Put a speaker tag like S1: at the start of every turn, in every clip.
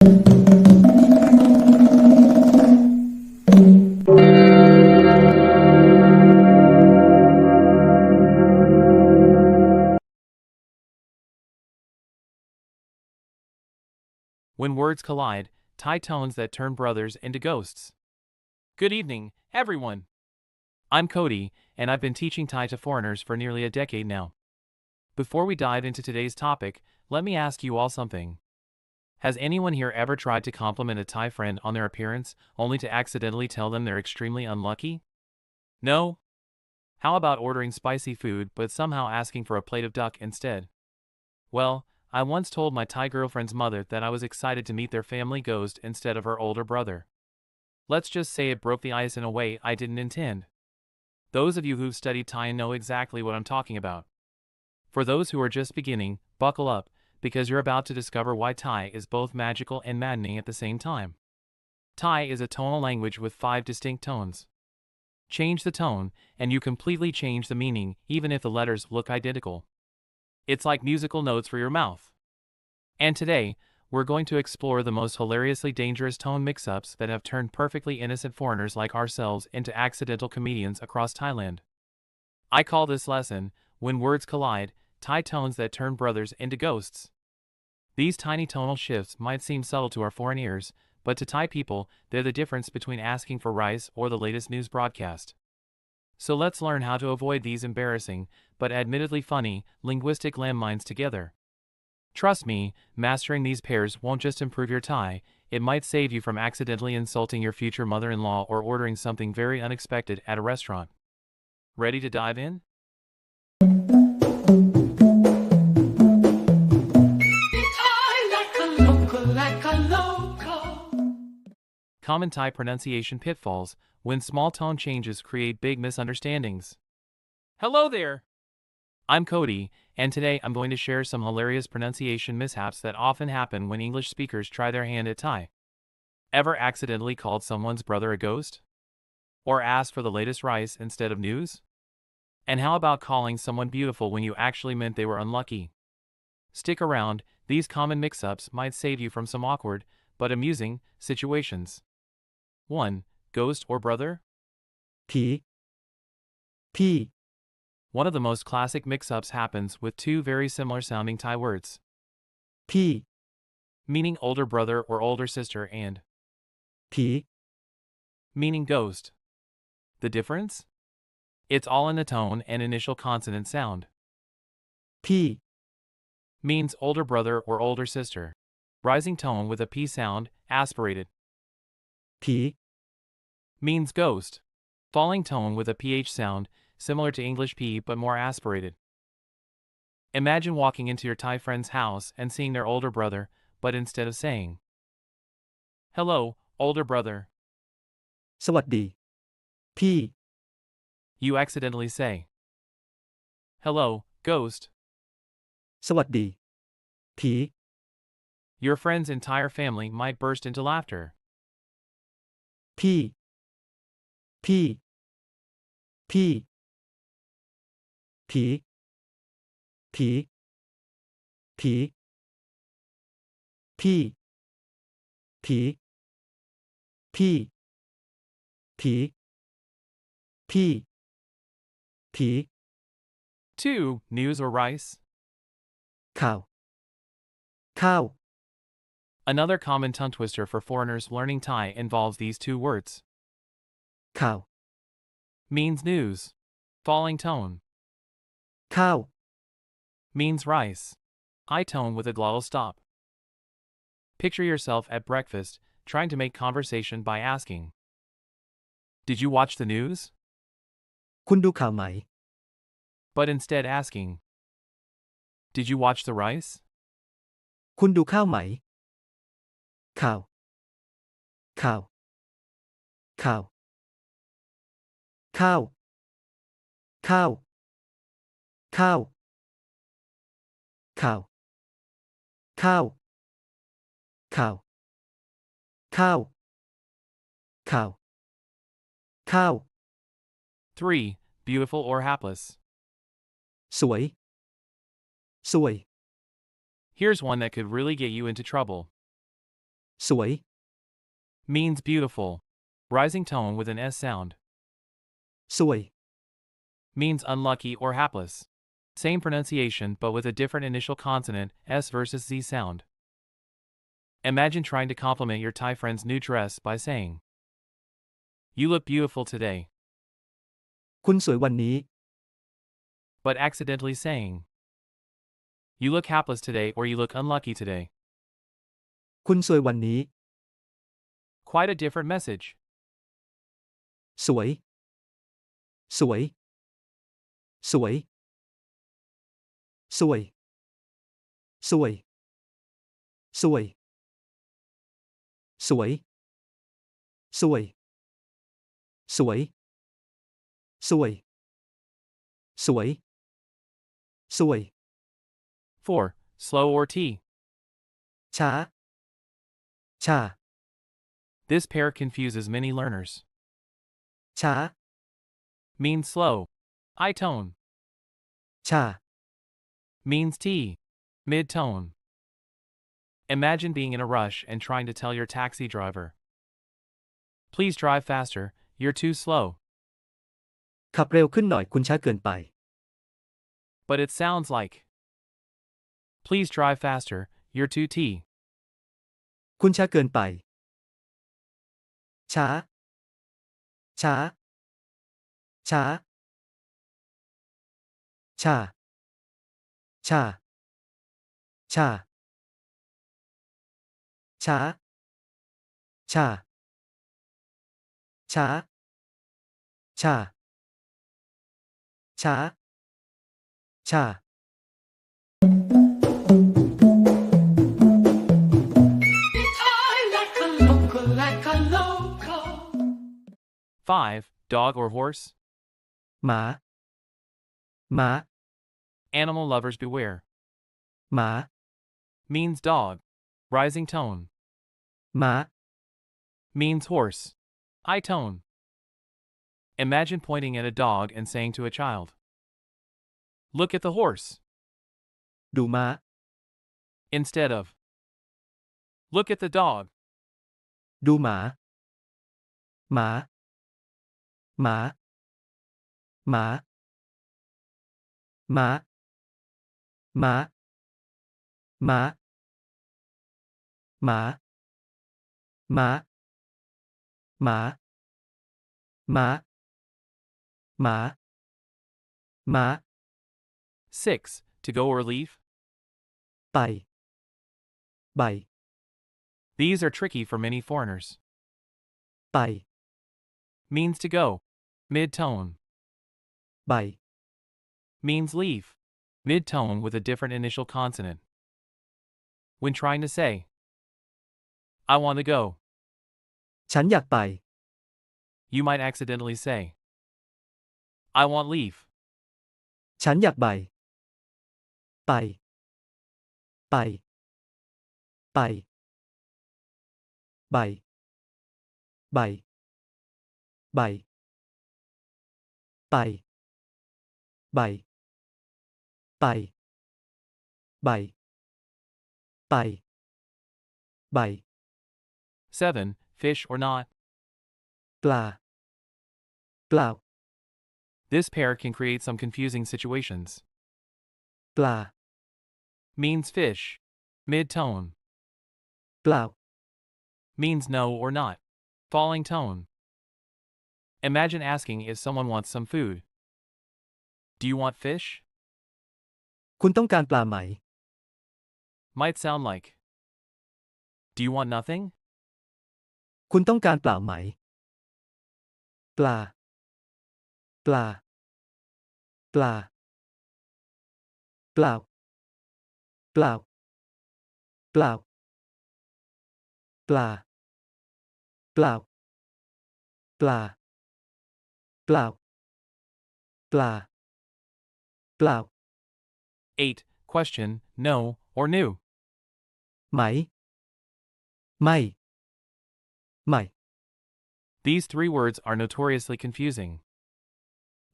S1: When words collide, Thai tones that turn brothers into ghosts. Good evening, everyone. I'm Cody, and I've been teaching Thai to foreigners for nearly a decade now. Before we dive into today's topic, let me ask you all something. Has anyone here ever tried to compliment a Thai friend on their appearance, only to accidentally tell them they're extremely unlucky? No? How about ordering spicy food but somehow asking for a plate of duck instead? Well, I once told my Thai girlfriend's mother that I was excited to meet their family ghost instead of her older brother. Let's just say it broke the ice in a way I didn't intend. Those of you who've studied Thai know exactly what I'm talking about. For those who are just beginning, buckle up, because you're about to discover why Thai is both magical and maddening at the same time. Thai is a tonal language with 5 distinct tones. Change the tone, and you completely change the meaning, even if the letters look identical. It's like musical notes for your mouth. And today, we're going to explore the most hilariously dangerous tone mix-ups that have turned perfectly innocent foreigners like ourselves into accidental comedians across Thailand. I call this lesson, When Words Collide, Thai tones that turn brothers into ghosts. These tiny tonal shifts might seem subtle to our foreign ears, but to Thai people, they're the difference between asking for rice or the latest news broadcast. So let's learn how to avoid these embarrassing, but admittedly funny, linguistic landmines together. Trust me, mastering these pairs won't just improve your Thai, it might save you from accidentally insulting your future mother-in-law or ordering something very unexpected at a restaurant. Ready to dive in? Common Thai pronunciation pitfalls, when small tone changes create big misunderstandings. Hello there! I'm Cody, and today I'm going to share some hilarious pronunciation mishaps that often happen when English speakers try their hand at Thai. Ever accidentally called someone's brother a ghost? Or asked for the latest rice instead of news? And how about calling someone beautiful when you actually meant they were unlucky? Stick around, these common mix-ups might save you from some awkward, but amusing, situations. 1. Ghost or brother?
S2: ผีพี่
S1: One of the most classic mix-ups happens with two very similar sounding Thai words,
S2: พี่
S1: meaning older brother or older sister, and
S2: ผี
S1: meaning ghost. The difference? It's all in the tone and initial consonant sound.
S2: พี่
S1: Means older brother or older sister. Rising tone with a P sound, aspirated.
S2: ผี
S1: Means ghost. Falling tone with a PH sound, similar to English P but more aspirated. Imagine walking into your Thai friend's house and seeing their older brother, but instead of saying, "Hello, older brother,"
S2: สวัสดี พี่
S1: you accidentally say, "Hello, ghost."
S2: สวัสดี ผี
S1: Your friend's entire family might burst into laughter.
S2: พี่ พี่ พี่ ผี ผี ผี พี่ ผี พี่ ผี พี่ ผี
S1: 2. News or rice?
S2: ข่าว ข้าว
S1: Another common tongue twister for foreigners learning Thai involves these two words.
S2: ข่าว
S1: Means news. Falling tone.
S2: ข้าว
S1: Means rice. High tone with a glottal stop. Picture yourself at breakfast, trying to make conversation by asking, "Did you watch the news?"
S2: คุณดูข่าวไหม
S1: But instead asking, "Did you watch the rice?"
S2: คุณดูข้าวไหม ข่าว ข่าว ข่าว ข้าว ข้าว ข้าว ข่าว ข้าว ข่าว ข้าว ข่าว ข้าว
S1: 3. Beautiful or hapless.
S2: สวย สวย
S1: Here's one that could really get you into trouble.
S2: สวย
S1: means beautiful. Rising tone with an S sound.
S2: สวย
S1: Means unlucky or hapless. Same pronunciation but with a different initial consonant, S versus Z sound. Imagine trying to compliment your Thai friend's new dress by saying, "You look beautiful today,"
S2: คุณสวยวันนี้
S1: but accidentally saying, "You look hapless today" or "You look unlucky today."
S2: คุณสวยวันนี้
S1: Quite a different message.
S2: สวย สวย สวย สวย สวย สวย สวย สวย สวย สวย สวย สวย
S1: 4. Slow or T.
S2: ช้า ช้า
S1: This pair confuses many learners.
S2: ช้า
S1: Means slow. I tone.
S2: ช้า
S1: Means T. Mid tone. Imagine being in a rush and trying to tell your taxi driver, "Please drive faster, you're too slow."
S2: ขับเร็วขึ้นหน่อยคุณช้าเกินไป
S1: But it sounds like, "Please drive faster, you're too T."
S2: คุณช้าเกินไป ช้า ช้า ช้า ช้า ช้า ช้า ช้า ช้า ช้า ช้า ช้า ช้า
S1: 5. Dog or horse.
S2: หมา หมา
S1: Animal lovers beware.
S2: หมา
S1: Means dog. Rising tone.
S2: หมา
S1: Means horse. I tone. Imagine pointing at a dog and saying to a child, "Look at the horse,"
S2: ดูม้า
S1: instead of, "Look at the dog."
S2: ดูหมา หมา หมา หมา หมา หมา หมา หมา หมา หมา หมา หมา หมา
S1: 6. To go or leave.
S2: ไป ไป
S1: These are tricky for many foreigners.
S2: ไป
S1: Means to go. Mid tone.
S2: ไป
S1: Means leave. Mid tone with a different initial consonant. When trying to say, "I want to go,"
S2: ฉันอยากไป
S1: you might accidentally say, "I want leave."
S2: ฉันอยากไป ไป ไป ไป ไป ไป ไป ไป ไป ไป ไป ไป ไป
S1: 7. Fish or not.
S2: ปลา เปล่า
S1: This pair can create some confusing situations.
S2: ปลา
S1: Means fish. Mid tone.
S2: เปล่า
S1: Means no or not. Falling tone. Imagine asking if someone wants some food. "Do you want fish?"
S2: คุณต้องการปลาไหม
S1: Might sound like, "Do you want nothing?"
S2: คุณต้องการเปล่าไหม ปลา ปลา ปลา เปล่า เปล่า เปล่า ปลา เปล่า ปลา เปล่า ปลา เปล่า
S1: 8. Question, no or new.
S2: ไหม ไม่ ไม่
S1: These three words are notoriously confusing.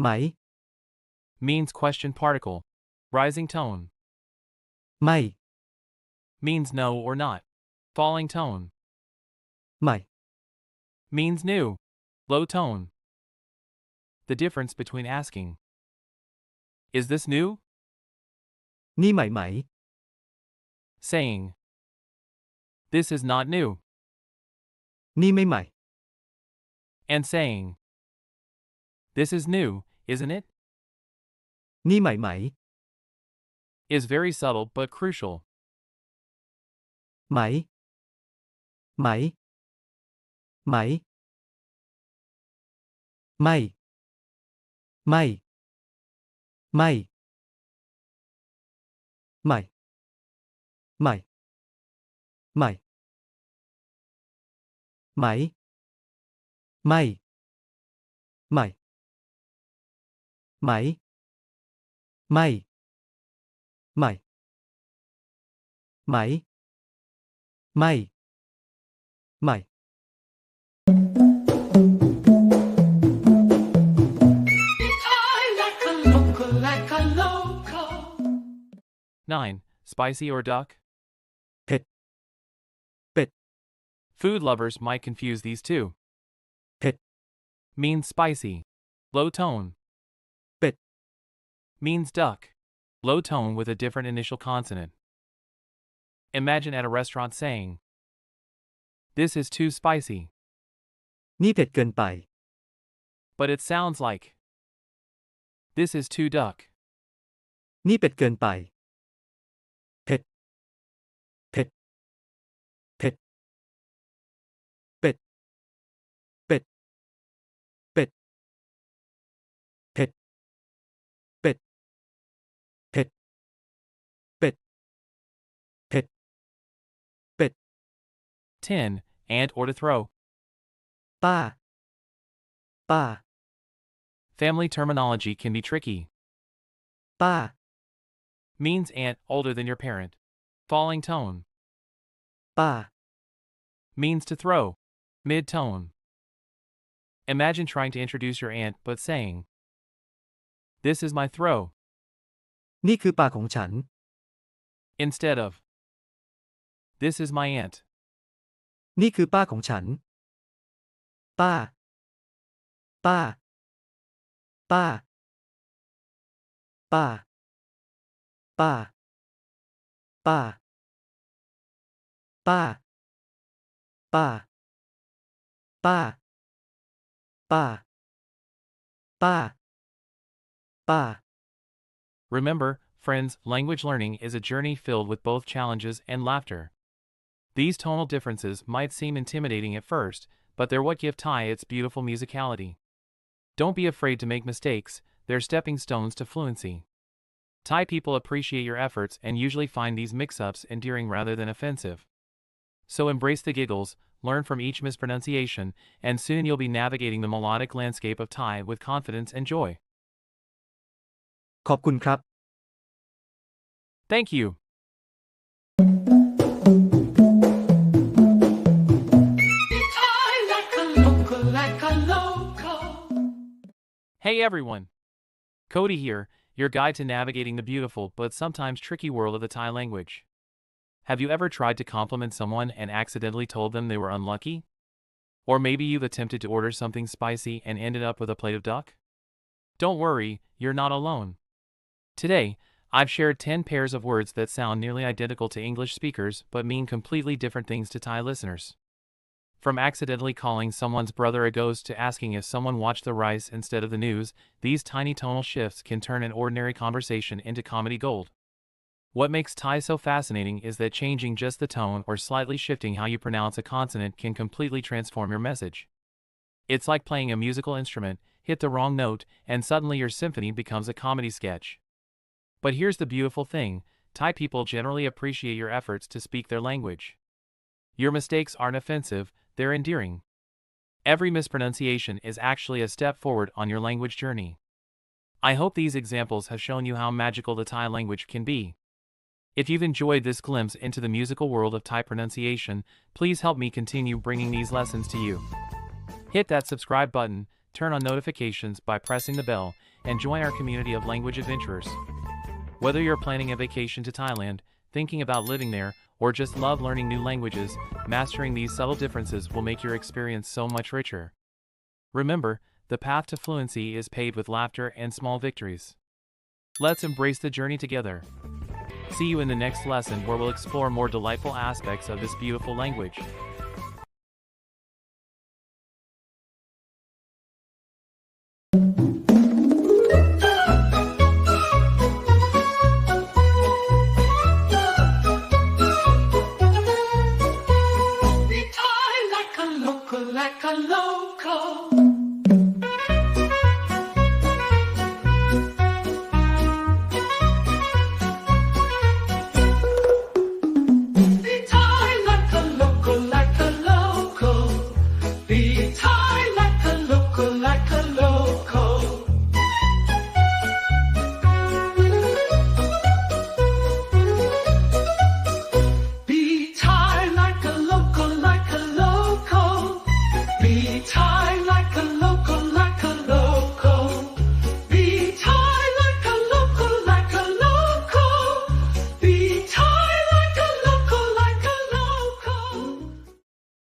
S2: ไหม
S1: Means question particle. Rising tone.
S2: ไม่
S1: Means no or not. Falling tone.
S2: ใหม่
S1: means new, low tone. The difference between asking, is this new?
S2: นี่ใหม่ไหม
S1: Saying, this is not new.
S2: นี่ไม่ใหม่
S1: And saying, this is new, isn't it?
S2: นี่ใหม่ไหม
S1: Is very subtle but crucial.
S2: ไหม ไหม ไหม ไม่ ไม่ ไม่ ไม่ ไม่ ไม่ ไหม ไม่ ไม่ ไหม ไม่ ไม่ ไหม ไม่ ไม่
S1: 9. Spicy or duck?
S2: เผ็ด เป็ด
S1: Food lovers might confuse these two.
S2: เผ็ด
S1: Means spicy, low tone.
S2: เป็ด
S1: Means duck, low tone with a different initial consonant. Imagine at a restaurant saying, this is too spicy.
S2: นี่เผ็ดเกินไป
S1: But it sounds like, this is too duck.
S2: นี่เป็ดเกินไป เผ็ด เผ็ด เผ็ด เป็ด เป็ด เป็ด เผ็ด เป็ด เผ็ด เป็ด เผ็ด เป็ด
S1: 10. And or to throw.
S2: ป้า ป้า
S1: Family terminology can be tricky.
S2: ป้า
S1: Means aunt older than your parent. Falling tone.
S2: ป้า
S1: Means to throw. Mid-tone. Imagine trying to introduce your aunt but saying, this is my throw,
S2: นี่คือป้าของฉัน
S1: instead of, this is my aunt.
S2: นี่คือป้าของฉัน ป้า ป้า ป้า ป้า ป้า ป้า ป้า ป้า ป้า ป้า ป้า ป้า
S1: Remember, friends, language learning is a journey filled with both challenges and laughter. These tonal differences might seem intimidating at first, but they're what give Thai its beautiful musicality. Don't be afraid to make mistakes, they're stepping stones to fluency. Thai people appreciate your efforts and usually find these mix-ups endearing rather than offensive. So embrace the giggles, learn from each mispronunciation, and soon you'll be navigating the melodic landscape of Thai with confidence and joy.
S2: ขอบคุณครับ
S1: Thank you. Hey everyone! Cody here, your guide to navigating the beautiful but sometimes tricky world of the Thai language. Have you ever tried to compliment someone and accidentally told them they were unlucky? Or maybe you've attempted to order something spicy and ended up with a plate of duck? Don't worry, you're not alone. Today, I've shared 10 pairs of words that sound nearly identical to English speakers but mean completely different things to Thai listeners. From accidentally calling someone's brother a ghost to asking if someone watched the rice instead of the news, these tiny tonal shifts can turn an ordinary conversation into comedy gold. What makes Thai so fascinating is that changing just the tone or slightly shifting how you pronounce a consonant can completely transform your message. It's like playing a musical instrument, hit the wrong note, and suddenly your symphony becomes a comedy sketch. But here's the beautiful thing, Thai people generally appreciate your efforts to speak their language. Your mistakes aren't offensive, they're endearing. Every mispronunciation is actually a step forward on your language journey. I hope these examples have shown you how magical the Thai language can be. If you've enjoyed this glimpse into the musical world of Thai pronunciation, please help me continue bringing these lessons to you. Hit that subscribe button, turn on notifications by pressing the bell, and join our community of language adventurers. Whether you're planning a vacation to Thailand, thinking about living there, or just love learning new languages, mastering these subtle differences will make your experience so much richer. Remember, the path to fluency is paved with laughter and small victories. Let's embrace the journey together. See you in the next lesson where we'll explore more delightful aspects of this beautiful language.
S3: Like a local, like a local.